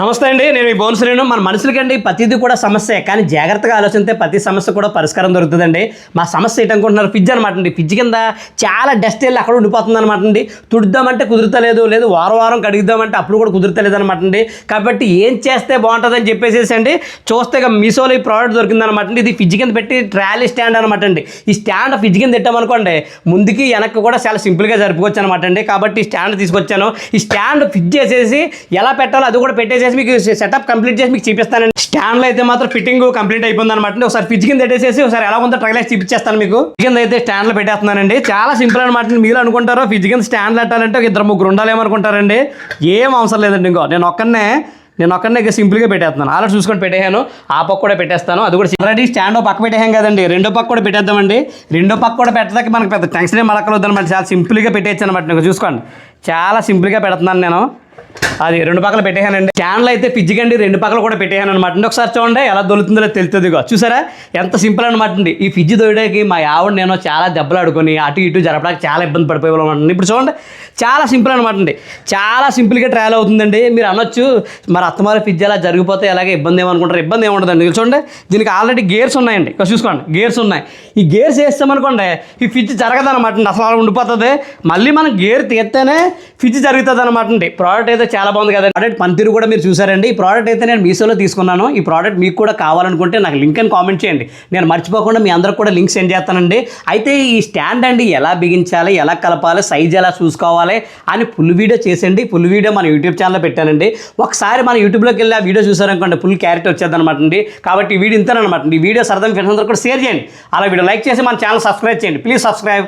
నమస్తే అండి, నేను మీ బోన్ శ్రీను. మన మనుషులకండి ప్రతిదీ కూడా సమస్య, కానీ జాగ్రత్తగా ఆలోచిస్తే ప్రతి సమస్య కూడా పరిష్కారం దొరుకుతుందండి. మా సమస్య ఏంటనుకుంటున్నారు? ఫ్రిడ్జ్ అనమాట అండి. ఫ్రిడ్జ్ కింద చాలా డస్ట్ వెళ్ళి అక్కడ ఉండిపోతుంది అనమాట అండి. తుడుద్దామంటే కుదురుతలేదు, లేదు వారం కడుగుదామంటే అప్పుడు కూడా కుదురుతలేదు అనమాట అండి. కాబట్టి ఏం చేస్తే బాగుంటుందని చెప్పేసి అండి చూస్తే మీషోలో ఈ ప్రోడక్ట్ దొరికిందనమాట అండి. ఇది ఫ్రిడ్జ్ కింద పెట్టి ట్రాలీ స్టాండ్ అనమాట అండి. ఈ స్టాండ్ ఫ్రిడ్జ్ కింద పెట్టామనుకోండి, ముందుకి వెనక్కి కూడా చాలా సింపుల్గా జరుపుకోవచ్చు అనమాట అండి. కాబట్టి ఈ స్టాండ్ తీసుకొచ్చాను. ఈ స్టాండ్ ఫిట్ చేసేసి ఎలా పెట్టాలో అది కూడా పెట్టేసి మీకు సెటప్ కంప్లీట్ చేసి మీకు చూపిస్తానండి. స్టాండ్ లో అయితే మాత్రం ఫిట్టింగ్ కంప్లీట్ అయిపోయింది అనమాట. ఒకసారి ఫ్రిడ్జ్ కింద పెట్టేసి ఒకసారి ఎలా ఉందో ట్రయల్ చేసి చూపించేస్తాను మీకు. కింద అయితే స్టాండ్ లో పెట్టేస్తున్నానండి. చాలా సింపుల్ అనమాట. మీరు అనుకుంటారో ఫ్రిడ్జ్ కింద స్టాండ్ పెట్టాలంటే ఒక 2-3 ఉండాలేమనుకుంటారండి. ఏం అవసరం లేదండి. నేను ఒక్కనే సింపుల్గా పెట్టేస్తున్నాను. అలా చూసుకొని పెట్టేసాను. ఆ పక్క కూడా పెట్టేస్తాను. అది కూడా ఆల్రెడీ స్టాండ్ పక్క పెట్టేసాం కదండి, రెండో పక్క కూడా పెట్టేద్దామండి. రెండో పక్క కూడా పెట్టడానికి మనకు పెద్ద టెన్షన్ ఏం మలకలొద్దు అనమాట. చాలా సింపుల్గా పెట్టేయచ్చు అనమాట. చూసుకోండి, చాలా సింపుల్గా పెడుతున్నాను నేను. అది రెండు పక్కల పెట్టేసానండి. స్టాండ్లో అయితే పిజ్జికండి రెండు పక్కల కూడా పెట్టేసాను అనమాట. ఒకసారి చూడండి ఎలా దొరుకుతుందో తెలుస్తుంది. చూసారా ఎంత సింపుల్ అనమాట అండి. ఈ ఫ్రిడ్జ్ దొరకడానికి మా ఆవిడ నేను చాలా దెబ్బలు ఆడుకొని అటు ఇటు జరపడానికి చాలా ఇబ్బంది పడిపోయేవాళ్ళం. ఇప్పుడు చూడండి చాలా సింపుల్ అనమాట అండి. చాలా సింపుల్గా ట్రయల్ అవుతుందండి. మీరు అనొచ్చు మరి అత్తమారి ఫ్రిడ్జ్ అలా జరిగిపోతే ఎలాగే ఇబ్బంది ఏమనుకుంటారు. ఇబ్బంది ఏముండదండి. చూడండి దీనికి ఆల్రెడీ గేర్స్ ఉన్నాయండి. చూసుకోండి గేర్స్ ఉన్నాయి. ఈ గేర్స్ వేస్తామనుకోండి ఈ ఫ్రిడ్జ్ జరగదనమాట అండి. అసలు అలా ఉండిపోతుంది. మళ్ళీ మనం గేర్ తీస్తేనే ఫ్రిడ్జ్ జరుగుతుంది అనమాట అండి. ప్రోడక్ట్ అయితే చాలా బాగుంది కదా. ప్రోడక్ట్ పనితీరు కూడా మీరు చూసారండి. ఈ ప్రోడక్ట్ అయితే నేను మీషోలో తీసుకున్నాను. ఈ ప్రోడక్ట్ మీకు కూడా కావాలనుకుంటే నాకు లింక్ అని కామెంట్ చేయండి. నేను మర్చిపోకుండా మీ అందరికి కూడా లింక్ సెండ్ చేస్తానండి. అయితే ఈ స్టాండ్ అండి ఎలా బిగించాలి, ఎలా కలపాలి, సైజ్ ఎలా చూసుకోవాలి అని ఫుల్ వీడియో చేసండి. ఫుల్ వీడియో మన యూట్యూబ్ ఛానల్లో పెట్టానండి. ఒకసారి మన యూట్యూబ్లోకి వెళ్ళి ఆ వీడియో చూసారనుకోండి ఫుల్ క్లారిటీ వచ్చేది అనమాట అండి. కాబట్టి ఈ వీడియో ఇంతనమాట. ఈ వీడియో సరదాగా ఫ్రెండ్స్ అందరూ కూడా షేర్ చేయండి. అలా వీడియో లైక్ చేసి మన ఛానల్ సబ్స్క్రైబ్ చేయండి. Please subscribe.